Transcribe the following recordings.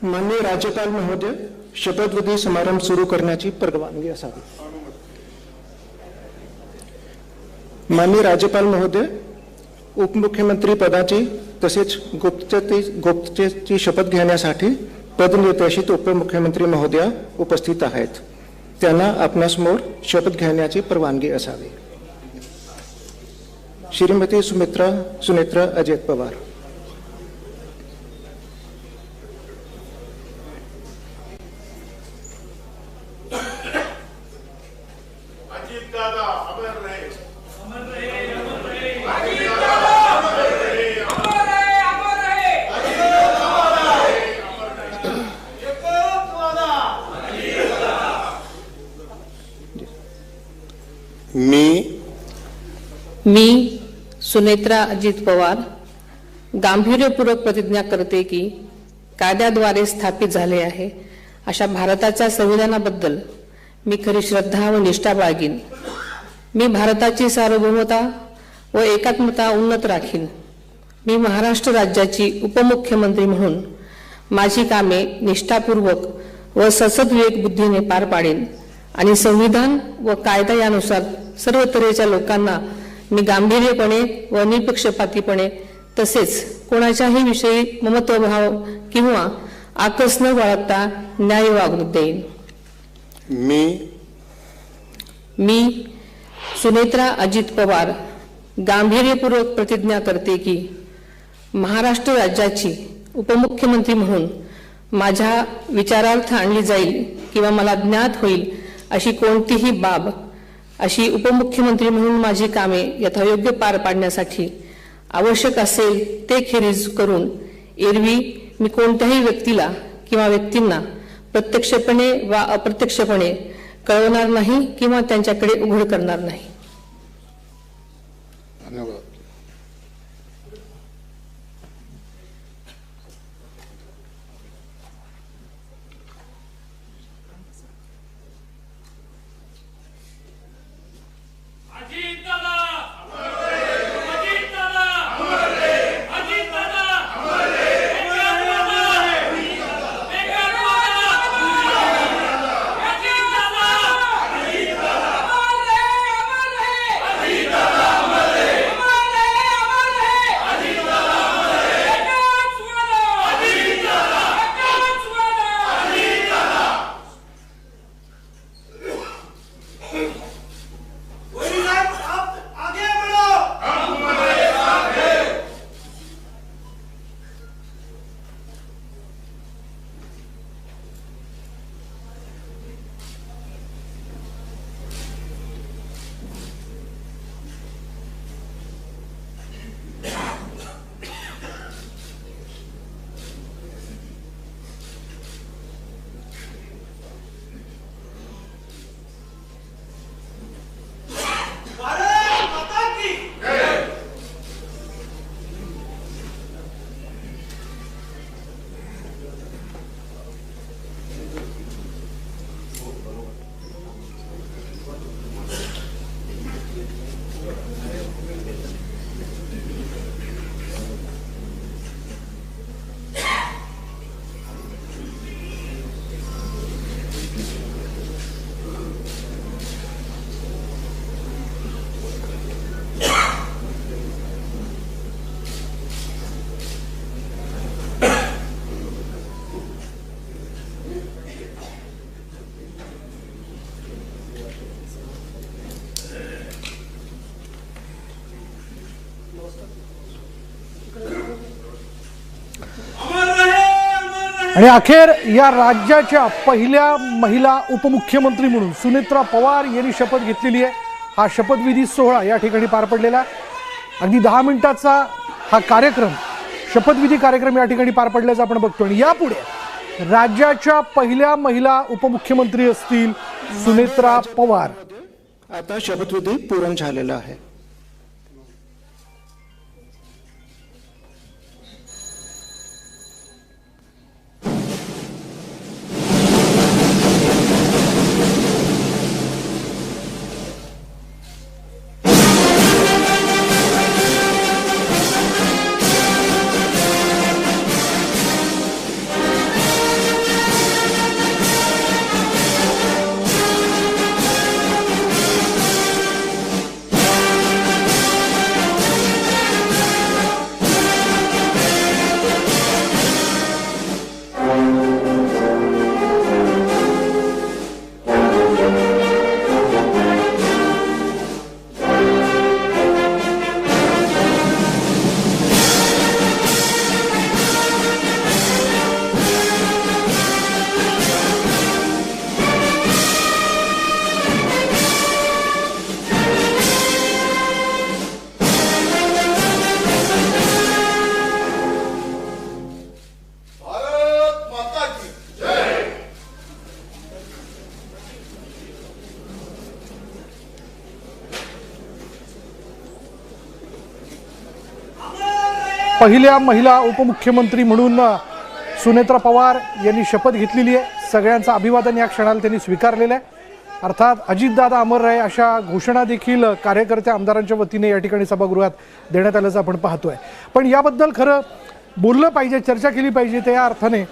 माननीय राज्यपाल महोदय, शपथविधी समारंभ सुरू करण्याची परवानगी असावी. माननीय राज्यपाल महोदय, उपमुख्यमंत्री पदाची तसेच गुप्ततेची शपथ घेण्यासाठी पदनिर्देशित उपमुख्यमंत्री महोदया उपस्थित आहेत. त्यांना आपणासमोर शपथ घेण्याची परवानगी असावी. श्रीमती सुनेत्रा अजित पवार. मी सुनेत्रा अजित पवार गांभीर्यपूर्वक प्रतिज्ञा करते की कायद्याद्वारे स्थापित झाले आहे अशा भारताच्या संविधानाबद्दल मी खरी श्रद्धा व निष्ठा बाळगीन. मी भारताची सार्वभौमता व एकात्मता उन्नत राखीन. मी महाराष्ट्र राज्याची उपमुख्यमंत्री म्हणून माझी कामे निष्ठापूर्वक व ससद्विवेक बुद्धीने पार पाडेन आणि संविधान व कायदा यानुसार सर्व तऱ्हेच्या लोकांना मी गांभीर्यपणे व निपक्षपातीपणे तसेच कोणाच्याही विषयी ममत्वभाव किंवा आकस न बाळगता न्याय वागणूक देईन. मी सुनेत्रा अजित पवार गांभीर्यपूर्वक प्रतिज्ञा करते की महाराष्ट्र राज्याची उपमुख्यमंत्री म्हणून माझ्या विचारार्थ आणली जाईल किंवा मला ज्ञात होईल अशी कोणतीही बाब अशी उपमुख्यमंत्री म्हणून माझी कामे यथायोग्य पार पाडण्यासाठी आवश्यक असेल ते खेरीज करून एरवी मी कोणत्याही व्यक्तीला किंवा व्यक्तींना प्रत्यक्षपणे वा अप्रत्यक्षपणे कळवणार नाही किंवा त्यांच्याकडे उघड करणार नाही. धन्यवाद. आणि अखेर या राज्याच्या पहिल्या महिला उपमुख्यमंत्री म्हणून सुनेत्रा पवार यांनी शपथ घेतलेली आहे. हा शपथविधी सोहळा या ठिकाणी पार पडलेला अगदी 10 मिनिटाचा हा कार्यक्रम शपथविधी कार्यक्रम या ठिकाणी पार पडल्याचं आपण बघतो. आणि यापुढे राज्याच्या पहिल्या महिला उपमुख्यमंत्री असतील सुनेत्रा पवार. आता शपथविधी पूर्ण झालेला आहे. पहिल्या महिला उपमुख्यमंत्री म्हणून सुनेत्रा पवार यांनी शपथ घेतलेली आहे. सगळ्यांचं अभिवादन या क्षणाला त्यांनी स्वीकारलेलं आहे. अर्थात अजितदादा अमर रहे अशा घोषणा देखील कार्यकर्त्या आमदारांच्या वतीने या ठिकाणी सभागृहात देण्यात आल्याचं आपण पाहतोय. पण याबद्दल खरं बोललं पाहिजे, चर्चा केली पाहिजे. त्या अर्थाने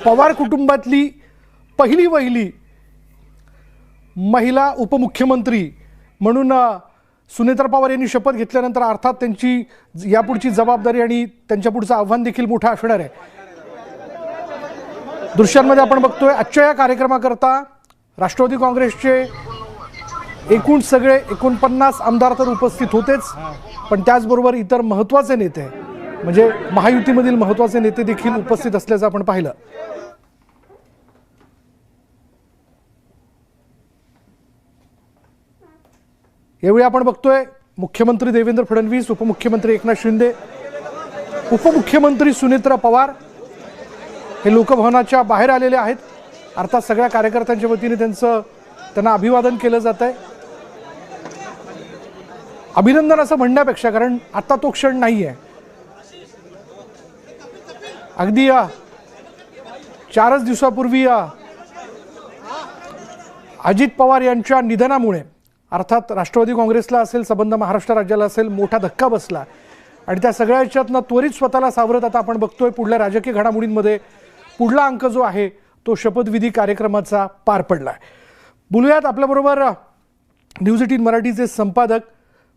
पवार कुटुंबातली पहिली वहिली महिला उपमुख्यमंत्री म्हणून सुनेत्रा पवार यांनी शपथ घेतल्यानंतर अर्थात त्यांची यापुढची जबाबदारी आणि त्यांच्या पुढचं आव्हान देखील मोठं असणार आहे. दृश्यांमध्ये आपण बघतोय आजच्या या कार्यक्रमाकरता राष्ट्रवादी काँग्रेसचे एकूण सगळे 49 आमदार तर उपस्थित होतेच, पण त्याचबरोबर इतर महत्त्वाचे नेते म्हणजे महायुतीमधील महत्त्वाचे नेते देखील उपस्थित असल्याचं आपण पाहिलं. यावेळी आपण बघतोय मुख्यमंत्री देवेंद्र फडणवीस, उपमुख्यमंत्री एकनाथ शिंदे, उपमुख्यमंत्री सुनेत्रा पवार हे लोकभवनाच्या बाहेर आलेले आहेत. अर्थात सगळ्या कार्यकर्त्यांच्या वतीने त्यांना अभिवादन केलं जात आहे. अभिनंदन असं म्हणण्यापेक्षा, कारण आता तो क्षण नाही आहे. अगदी 4 दिवसापूर्वी अजित पवार यांच्या निधनामुळे अर्थात राष्ट्रवादी काँग्रेसला असेल, संबंध महाराष्ट्र राज्याला असेल, मोठा धक्का बसला आणि त्या सगळ्या याच्यातनं त्वरित स्वतःला सावरत आता आपण बघतोय पुढल्या राजकीय घडामोडींमध्ये पुढला अंक जो आहे तो शपथविधी कार्यक्रमाचा पार पडला आहे. बोलूयात, आपल्याबरोबर न्यूज 18 मराठीचे संपादक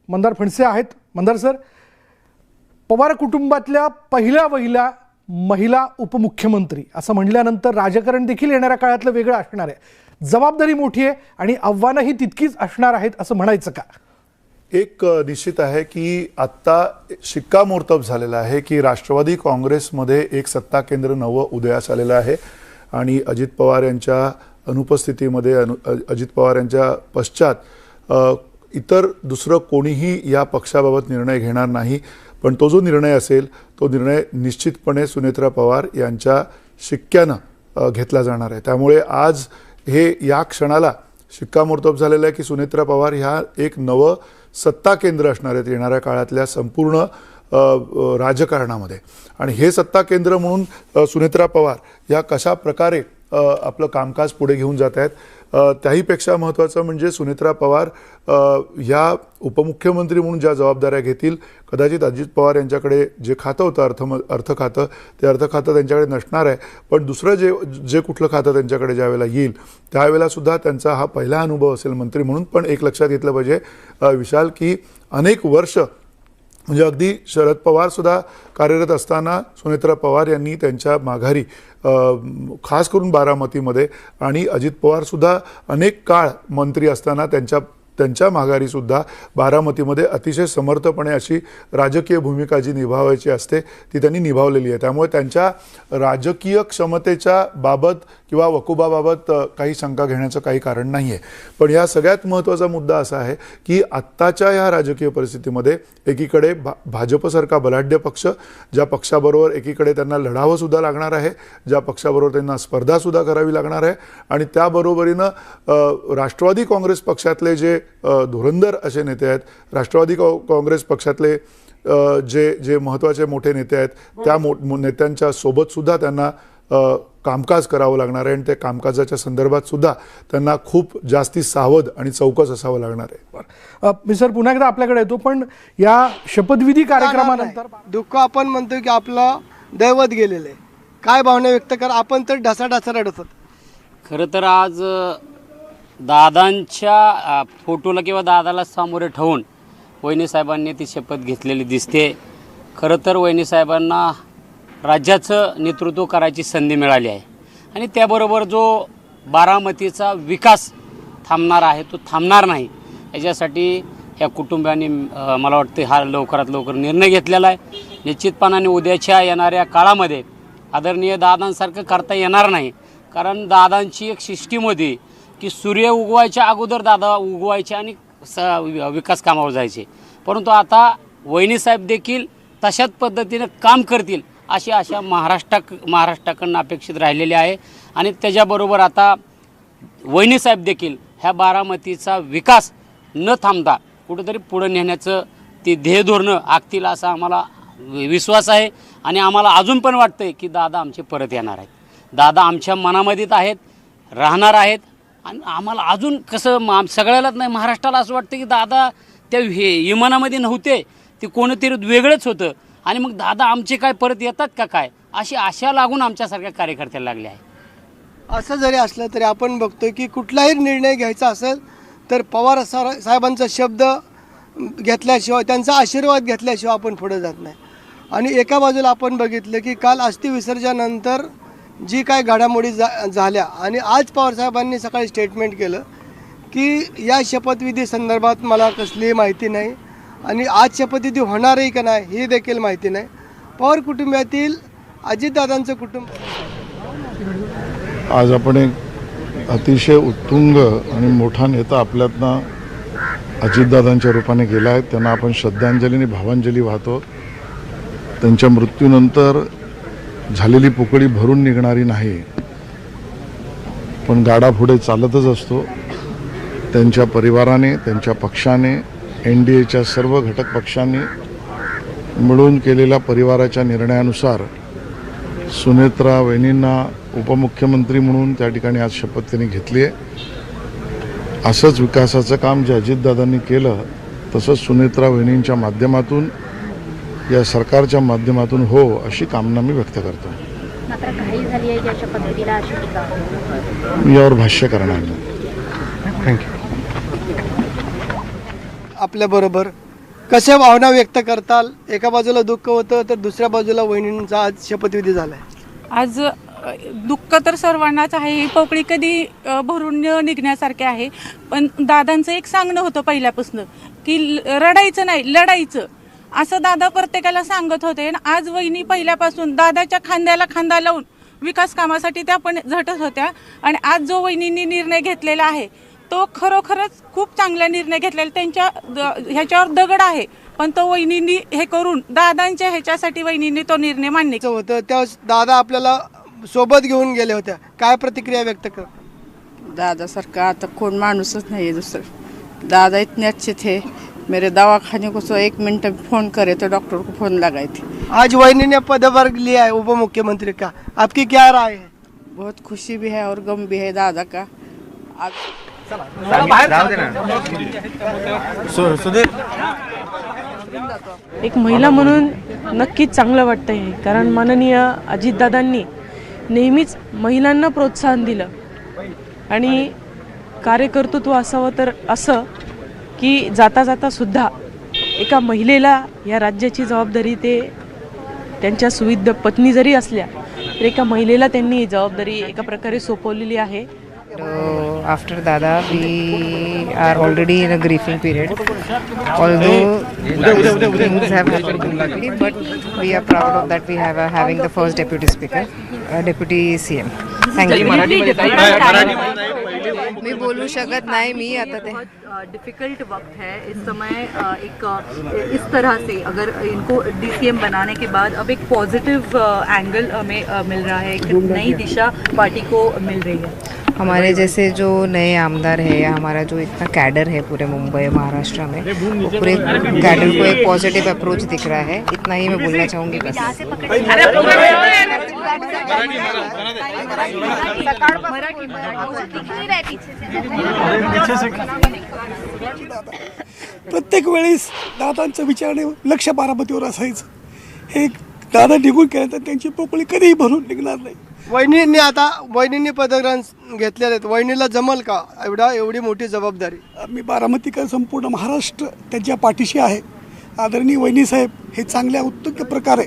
मंदार फणसे आहेत. मंदार सर, पवार कुटुंबातल्या पहिल्या वहिल्या महिला उपमुख्यमंत्री असं म्हणल्यानंतर राजकारण देखील येणाऱ्या काळातलं वेगळं असणार आहे. जबाबदारी मोठी आहे आणि आव्हानंही तितकीच असणार आहेत असं म्हणायचं का? एक निश्चित आहे की आत्ता शिक्कामोर्तब झालेला आहे की राष्ट्रवादी काँग्रेसमध्ये एक सत्ता केंद्र नवं उदयास आलेलं आहे आणि अजित पवार यांच्या अनुपस्थितीमध्ये अजित पवार यांच्या पश्चात इतर दुसरं कोणीही या पक्षाबाबत निर्णय घेणार नाही. पण तो जो निर्णय असेल तो निर्णय निश्चितपणे सुनेत्रा पवार यांच्या शिक्क्यानं घेतला जाणार आहे. त्यामुळे आज हे या क्षणाला शिक्कामोर्तब झालेलं आहे की सुनेत्रा पवार ह्या एक नवं सत्ता केंद्र असणार आहेत येणाऱ्या काळातल्या संपूर्ण राजकारणामध्ये. आणि हे सत्ता केंद्र म्हणून सुनेत्रा पवार या कशा प्रकारे आपलं कामकाज पुढे घेऊन जात आहेत, त्याहीपेक्षा महत्त्वाचं म्हणजे सुनेत्रा पवार ह्या उपमुख्यमंत्री म्हणून ज्या जबाबदाऱ्या घेतील, कदाचित अजित पवार यांच्याकडे जे खातं होतं अर्थ खातं, ते अर्थ खातं त्यांच्याकडे नसणार आहे. पण दुसरं जे कुठलं खातं त्यांच्याकडे ज्यावेळेला येईल त्यावेळेलासुद्धा त्यांचा हा पहिला अनुभव असेल मंत्री म्हणून. पण एक लक्षात घेतलं पाहिजे विशाल की अनेक वर्ष म्हणजे अगदी शरद पवारसुद्धा कार्यरत असताना सुनेत्रा पवार यांनी त्यांच्या माघारी खास करून बारामतीमध्ये आणि अजित पवारसुद्धा अनेक काळ मंत्री असताना त्यांच्या माघारीसुद्धा बारामतीमध्ये अतिशय समर्थपणे अशी राजकीय भूमिका जी निभावायची असते ती त्यांनी निभावलेली आहे. त्यामुळे त्यांच्या राजकीय क्षमतेच्या बाबत किंवा वकुबाबाबत काही शंका घेण्याचं काही कारण नाही आहे. पण या सगळ्यात महत्त्वाचा मुद्दा असा आहे की आत्ताच्या ह्या राजकीय परिस्थितीमध्ये एकीकडे भाजपसारखा बलाढ्य पक्ष, ज्या पक्षाबरोबर एकीकडे त्यांना लढावंसुद्धा लागणार आहे, ज्या पक्षाबरोबर त्यांना स्पर्धासुद्धा करावी लागणार आहे, आणि त्याबरोबरीनं राष्ट्रवादी काँग्रेस पक्षातले जे धुरंधर असे नेते आहेत, राष्ट्रवादी काँग्रेस पक्षातले जे महत्त्वाचे मोठे नेते आहेत, त्या नेत्यांच्या सोबतसुद्धा त्यांना कामकाज करावं लागणार आहे आणि त्या कामकाजाच्या संदर्भात सुद्धा त्यांना खूप जास्ती सावध आणि चौकस असावं लागणार आहे. मी सर पुन्हा एकदा आपल्याकडे येतो, पण या शपथविधी कार्यक्रमानंतर दुःख आपण म्हणतो की आपलं दैवत गेलेलं आहे, काय भावना व्यक्त कर, आपण तर ढसाढसा रडत होतो. खरं तर आज दादांच्या फोटोला किंवा दादाला सामोरे ठेवून वहिनी साहेबांनी ती शपथ घेतलेली दिसते. खरं तर वहिनी साहेबांना राज्याचं नेतृत्व करायची संधी मिळाली आहे आणि त्याबरोबर जो बारामतीचा विकास थांबणार आहे तो थांबणार नाही याच्यासाठी ह्या कुटुंबाने मला वाटतं हा लवकरात लवकर निर्णय घेतलेला आहे. निश्चितपणाने उद्याच्या येणाऱ्या काळामध्ये आदरणीय दादांसारखं करता येणार नाही, कारण दादांची एक सिस्टीम होती की सूर्य उगवायच्या अगोदर दादा उगवायचे आणि विकास कामावर जायचे. परंतु आता वहिनीसाहेब देखील तशाच पद्धतीनं काम करतील अशी आशा महाराष्ट्राकडून अपेक्षित राहिलेली आहे. आणि त्याच्याबरोबर आता वहिनीसाहेब देखील ह्या बारामतीचा विकास न थांबता कुठेतरी पुढे नेण्याचं ती ध्येयधोरणं आखतील असं आम्हाला विश्वास आहे आणि आम्हाला अजून पण वाटतं आहे की दादा आमचे परत येणार आहेत. दादा आमच्या मनामध्येच आहेत, राहणार आहेत. आणि आम्हाला अजून कसं सगळ्यालाच नाही, महाराष्ट्राला असं वाटतं की दादा त्या विमानामध्ये नव्हते, ते कोणतरी वेगळंच होतं. आणि मग दादा आमचे काय परत येतात का काय, अशी आशा लागून आमच्यासारख्या कार्यकर्त्याला लागले आहे. असं जरी असलं तरी आपण बघतोय की कुठलाही निर्णय घ्यायचा असेल तर पवार साहेबांचा शब्द घेतल्याशिवाय, त्यांचा आशीर्वाद घेतल्याशिवाय आपण पुढे जात नाही. आणि एका बाजूला आपण बघितलं की काल अस्थि विसर्जनानंतर जी काय घडामोडी झाल्या आणि आज पवारसाहेबांनी सकाळी स्टेटमेंट केलं की या शपथविधी संदर्भात मला कसलीही माहिती नाही आणि आज शपथविधी होणारही का नाही ही देखील माहिती नाही. पवार कुटुंबातील अजितदादांचं कुटुंब आज आपण एक अतिशय उत्तुंग आणि मोठा नेता आपल्यातनं अजितदादांच्या रूपाने गेला आहे. त्यांना आपण श्रद्धांजली आणि भावांजली वाहतो. त्यांच्या मृत्यूनंतर झालेली पोकळी भरून निघणारी नाही, पण गाडा पुढे चालतच असतो. त्यांच्या परिवाराने, त्यांच्या पक्षाने, NDAच्या सर्व घटक पक्षांनी मिळून केलेल्या परिवाराच्या निर्णयानुसार सुनेत्रा वहिनींना उपमुख्यमंत्री म्हणून त्या ठिकाणी आज शपथ त्यांनी घेतली आहे. असंच विकासाचं काम जे अजितदादांनी केलं तसंच सुनेत्रा वहिनींच्या माध्यमातून, या सरकारच्या माध्यमातून हो अशी कामना मी व्यक्त करतो. मात्र घाई झाली आहे या शपथविधीला अशी टीका. मी यावर भाष्य करणार नाही. थँक्यू. आपल्याबरोबर कशा भावना व्यक्त करताल? एका बाजूला दुःख होतं तर दुसऱ्या बाजूला वहिनींचा आज शपथविधी झाला आहे. आज दुःख तर सर्वांनाच आहे. ही पोकळी कधी भरून निघण्यासारखी आहे. पण दादांचं एक सांगणं होतं पहिल्यापासून की रडायचं नाही, लढायचं, असं दादा प्रत्येकाला सांगत होते. आज वहिनी पहिल्यापासून दादाच्या खांद्याला खांदा लावून विकास कामासाठी त्या पण झटत होत्या. आणि आज जो वहिनींनी निर्णय घेतलेला आहे तो खरोखरच खूप चांगला निर्णय घेतलेला. त्यांच्या ह्याच्यावर दगड आहे, पण तो वहिनींनी हे करून दादांच्या ह्याच्यासाठी वहिनींनी तो निर्णय मान्य होतं. त्यावेळेस दादा आपल्याला सोबत घेऊन गेले होत्या. काय प्रतिक्रिया व्यक्त कर? दादासारखा आता कोण माणूसच नाही है दूसरा. दादा इतने अच्छे थे, मेरे दवाखाने को 1 मिनट फोन करे तो डॉक्टर को फोन लगाई थी. आज वहिनी ने पदभार लिया है उप मुख्यमंत्री का, आपकी क्या राय है? बहुत खुशी भी है और गम भी है दादा का. आज एक महिला म्हणून नक्कीच चांगलं वाटतंय, कारण माननीय अजितदादांनी नेहमीच महिलांना प्रोत्साहन दिलं आणि कार्यकर्तृत्व असावं तर असं की जाता जाता सुद्धा एका महिलेला या राज्याची जबाबदारी, ते त्यांच्या सुविध पत्नी जरी असल्या तर एका महिलेला त्यांनी जबाबदारी एका प्रकारे सोपवलेली आहे. After Dada, we are already in a grieving period. Although things have happened quickly, but we are proud of that we have having the first deputy speaker, deputy CM. Thank you. मी बोलू शकत नाही. मी आता ते difficult वक्त है इस समय. एक इस तरह से अगर इनको DCM बनाने के बाद अब एक पॉजिटिव एंगल हमें मिल रहा है, एक नई दिशा पार्टी को मिल रही है. हमारे जैसे जो नए आमदार है या हमारा जो इतना कैडर है पूरे मुंबई महाराष्ट्र में, वो पूरे कैडर को एक पॉजिटिव अप्रोच दिख रहा है. इतना ही मैं बोलना चाहूँगी बस. प्रत्येक वेळेस दादांचं विचारणे लक्ष बारामतीवर असायचं. हे दादा निघून गेल्यानंतर त्यांची पोकळी कधीही भरून निघणार नाही. वहिनींनी पदग्रहण घेतलेले आहेत. वहिनीला जमल का एवढी मोठी जबाबदारी? मी बारामतीकर संपूर्ण महाराष्ट्र त्यांच्या पाठीशी आहे. आदरणीय वहिनी साहेब हे चांगल्या उत्तम प्रकारे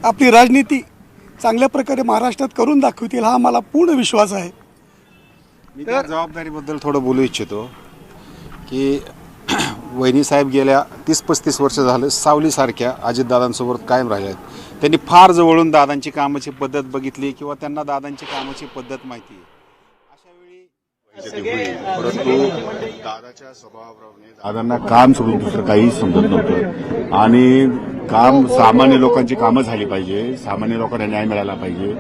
आपली राजनीती चांगल्या प्रकारे महाराष्ट्रात करून दाखवतील हा मला पूर्ण विश्वास आहे. मी त्या जबाबदारीबद्दल थोडं बोलू इच्छितो की वहिनी साहेब गेल्या 30-35 वर्ष झालं सावलीसारख्या अजितदादांसोबत कायम राहिल्या आहेत. त्यांनी फार जवळून दादांची कामाची पद्धत बघितली किंवा त्यांना दादांची कामाची पद्धत माहिती आहे. परंतु दादाच्या स्वभावाप्रमाणे दादांना काम सोडून दुसरं काही समजत नव्हतं आणि काम सामान्य लोकांची कामं झाली पाहिजे, सामान्य लोकांना न्याय मिळाला पाहिजे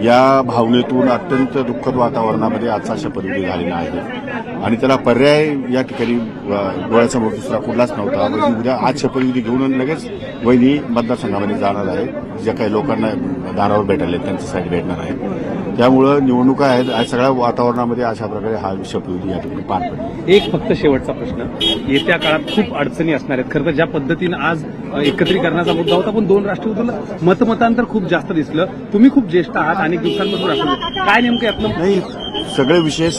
या भावनेतून अत्यंत दुःखद वातावरणामध्ये आजचा शपथविधी झालेला आहे आणि त्याला पर्याय या ठिकाणी डोळ्यासमोर दुसरा कुठलाच नव्हता. वहिनी उद्या आज शपथविधी घेऊन लगेच वहिनी मतदारसंघामध्ये जाणार आहे. ज्या काही लोकांना दारावर भेटायला त्यांच्यासाठी भेटणार आहे. त्यामुळं निवडणुका आहेत. आज सगळ्या वातावरणामध्ये अशा प्रकारे हा शपथविधी या ठिकाणी पार पडला. एक फक्त शेवटचा प्रश्न, येत्या काळात खूप अडचणी असणार आहेत. खरं तर ज्या पद्धतीनं आज एकत्रीकरणाचा मुद्दा होता, पण दोन राष्ट्रवादीला मतमतांतर खूप जास्त दिसलं. तुम्ही खूप ज्येष्ठ आहात, अनेक दिवसांपासून राष्ट्रवादी, काय नेमकं यातलं नाही सगळे विषय